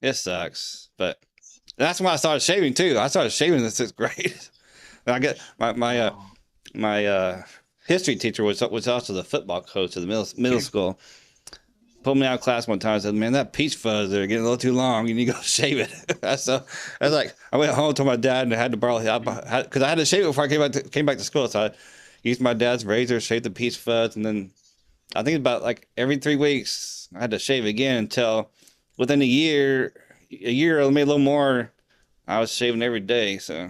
It sucks, but that's when I started shaving too. I started shaving in the 6th grade. And I get my history teacher was also the football coach of the middle school. Pulled me out of class one time and said, "Man, that peach fuzz there getting a little too long. You need to go shave it." So I was like, I went home, told my dad, and I had to borrow because I had to shave it before I came back to school. So I used my dad's razor, shaved the peach fuzz, and then I think about like every 3 weeks I had to shave again until within a year or maybe a little more, I was shaving every day. So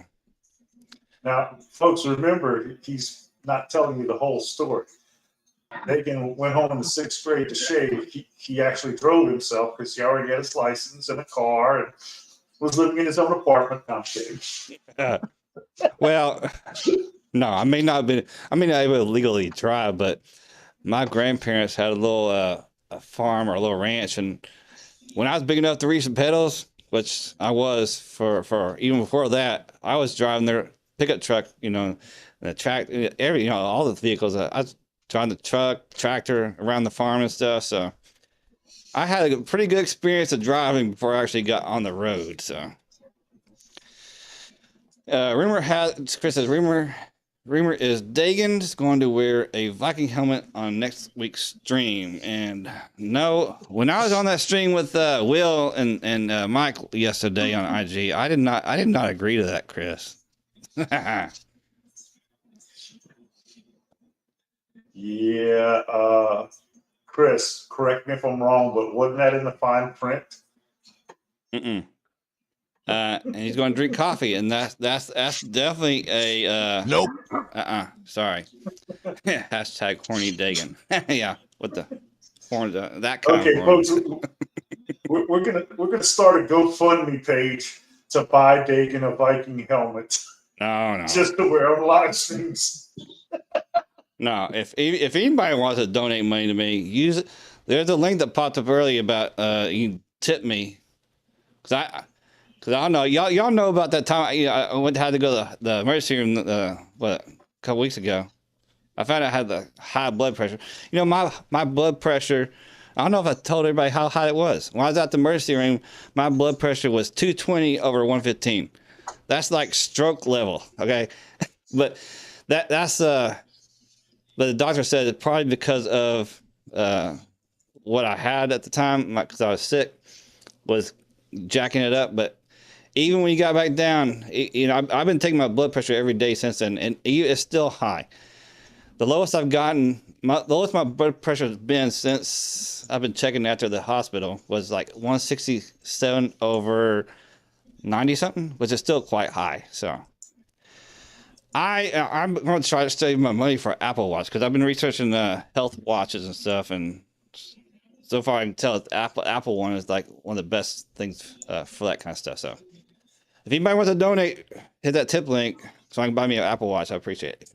now, folks, remember he's not telling you the whole story. Dagan went home in the 6th grade to shave. He actually drove himself because he already had his license and a car and was living in his own apartment. No, I'm kidding. Well, no, I may not have legally drive, but my grandparents had a little a farm or a little ranch, and when I was big enough to reach the pedals, which I was for even before that, I was driving their pickup truck, the track, all the vehicles. I was driving the truck, tractor around the farm and stuff. So I had a pretty good experience of driving before I actually got on the road. So Chris says rumor is Dagan's going to wear a Viking helmet on next week's stream. And no, when I was on that stream with Will and Mike yesterday on IG, I did not agree to that, Chris. Yeah, Chris, correct me if I'm wrong, but wasn't that in the fine print? Mm-mm. And he's going to drink coffee, and that's definitely a Nope. Sorry. Hashtag horny Dagan. Yeah, what the horn? That kind Okay, of horn. folks, we're gonna start a GoFundMe page to buy Dagan a Viking helmet. No. Just to wear on live streams. No, if anybody wants to donate money to me, use it. There's a link that popped up earlier about you can tip me, because I don't know, y'all know about that time I had to go to the emergency room a couple weeks ago. I found out I had the high blood pressure. My blood pressure, I don't know if I told everybody how high it was. When I was at the emergency room, my blood pressure was 220 over 115. That's like stroke level, okay? But but the doctor said it's probably because of what I had at the time, because I was sick, was jacking it up. But even when you got back down, I've been taking my blood pressure every day since then, and it's still high. The lowest I've gotten, the lowest my blood pressure has been since I've been checking after the hospital was like 167 over 90 something, which is still quite high. So I'm going to try to save my money for Apple Watch, because I've been researching health watches and stuff, and so far I can tell the Apple one is like one of the best things for that kind of stuff. So if anybody wants to donate, hit that tip link so I can buy me an Apple Watch. I appreciate it.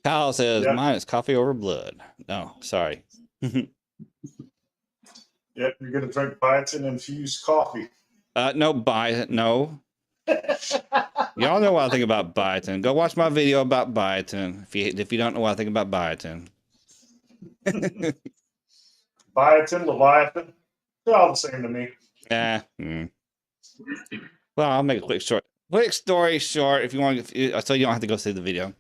Kyle says mine is coffee over blood. No, sorry. Yep, you're gonna drink biotin infused coffee. No, biotin. No. Y'all know what I think about biotin. Go watch my video about biotin if you don't know what I think about biotin. Biotin, Leviathan, they're all the same to me. Well, I'll make it quick short. Quick story short, if you want, so you don't have to go see the video.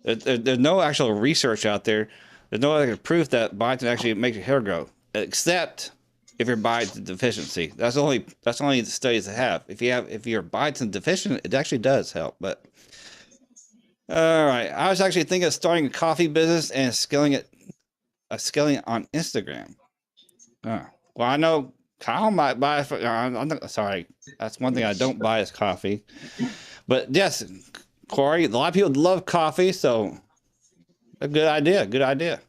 There's no actual research out there. There's no other proof that biotin actually makes your hair grow, except if you're biotin deficiency. That's the only the studies that have. If you're biotin deficient, it actually does help. But all right, I was actually thinking of starting a coffee business and scaling it on Instagram. Well, I know Kyle might buy. I'm not, sorry, that's one thing I don't buy is coffee. But yes, Corey, a lot of people love coffee, so a good idea. Good idea.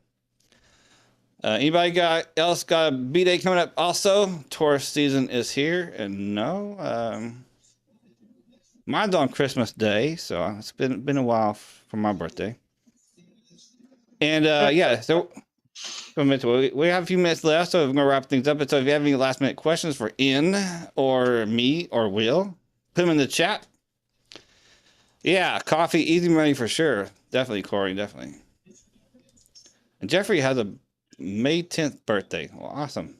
Anybody else got a B-Day coming up? Also, tourist season is here, and no, mine's on Christmas Day, so it's been a while for my birthday. And yeah, so we have a few minutes left, so we're gonna wrap things up. So if you have any last minute questions for In or me or Will, put them in the chat. Yeah, coffee, easy money for sure. Definitely, Corey, definitely. And Jeffrey has a May 10th birthday. Well, awesome.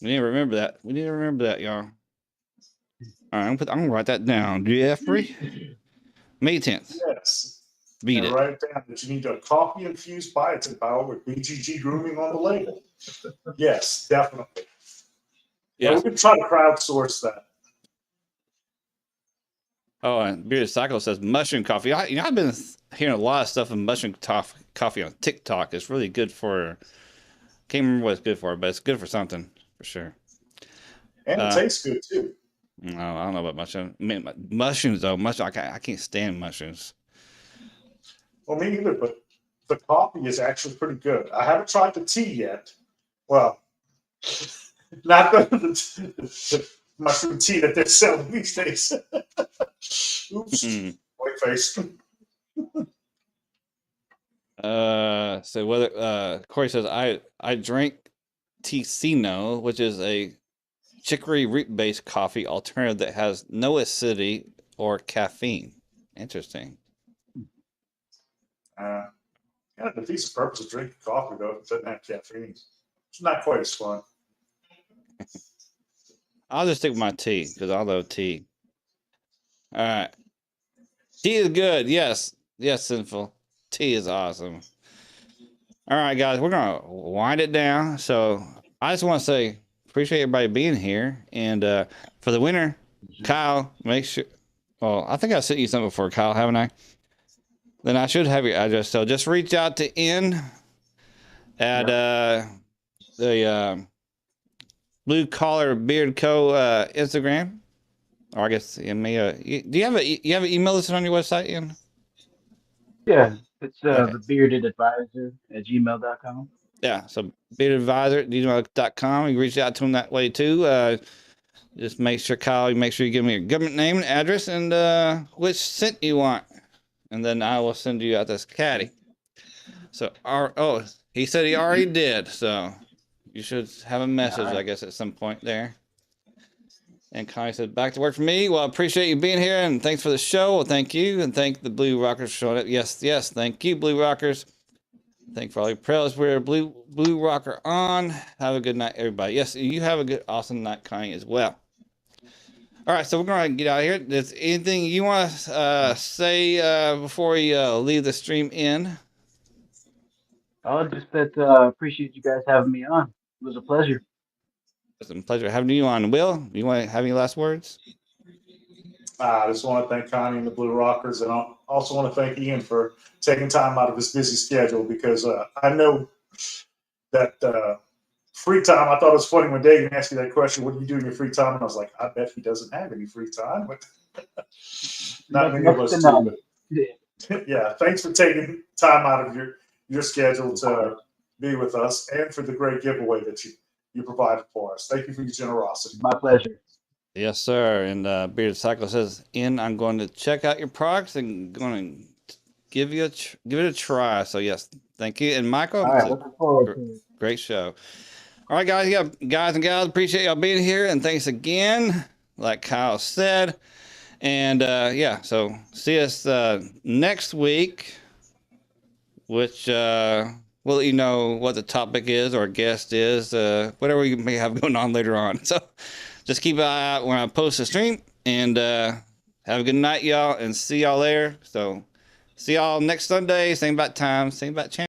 We need to remember that. We need to remember that, y'all. All right, I'm gonna write that down. Jeffrey, May 10th. Yes. Beat And it. write it down that you need a coffee-infused biotin powder with BGG grooming on the label. Yes, definitely. Yeah, we can try to crowdsource that. Oh, and Bearded Cycle says mushroom coffee. I've been hearing a lot of stuff of mushroom coffee on TikTok. It's really good for. Can't remember what it's good for, but it's good for something for sure. And it tastes good too. No, I don't know about mushrooms. I mean, mushrooms though. I can't stand mushrooms. Well, me either. But the coffee is actually pretty good. I haven't tried the tea yet. Well, not the mushroom tea that they're selling these days. Oops, white face. So whether Corey says I drink Ticino, which is a chicory root based coffee alternative that has no acidity or caffeine. Interesting. Yeah, a decent purpose of drinking coffee though. It doesn't have caffeine. It's not quite as fun. I'll just stick with my tea because I love tea. All right. Tea is good. Yes. Yes, Sinful. Tea is awesome. All right, guys, we're going to wind it down. So I just want to say, appreciate everybody being here. And for the winner, Kyle, make sure. Well, I think I sent you something before, Kyle, haven't I? Then I should have your address. So just reach out to N at the Blue Collar Beard Co. Instagram. Or I guess do you have an email listed on your website, Ian? Yeah, it's the bearded advisor at gmail.com. Yeah, so beardedadvisor@gmail.com. You can reach out to him that way too. Just make sure, Kyle, you give me your government name and address and which scent you want. And then I will send you out this caddy. So he said he already did, so you should have a message, I guess, at some point there. And Connie said, back to work for me. Well, I appreciate you being here, and thanks for the show. Well, thank you, and thank the Blue Rockers for showing up. Yes, thank you, Blue Rockers. Thank you for all your prayers. We're Blue Rocker on. Have a good night, everybody. Yes, you have a good, awesome night, Connie, as well. All right, so we're going to get out of here. Is anything you want to say before we leave the stream in? Oh, just that appreciate you guys having me on. It was a pleasure. It's a pleasure having you on. Will, you want to have any last words? I just want to thank Connie and the Blue Rockers, and I also want to thank Ian for taking time out of his busy schedule because I know that free time. I thought it was funny when Dave asked you that question, what do you do in your free time? And I was like, I bet he doesn't have any free time. But not many of us do. Yeah, thanks for taking time out of your schedule to be with us and for the great giveaway that you provided for us. Thank you for your generosity. My pleasure. Yes, sir. And Bearded Cycle says, I'm going to check out your products and going to give it a try. So yes, thank you. And Michael, all right, looking forward to it. Great show. All right, guys. Yeah, guys and gals, appreciate y'all being here, and thanks again, like Kyle said. And yeah, so see us next week, which we'll let you know what the topic is or guest is, whatever we may have going on later on. So just keep an eye out when I post a stream. And have a good night, y'all, and see y'all later. So see y'all next Sunday. Same about time, same about channel.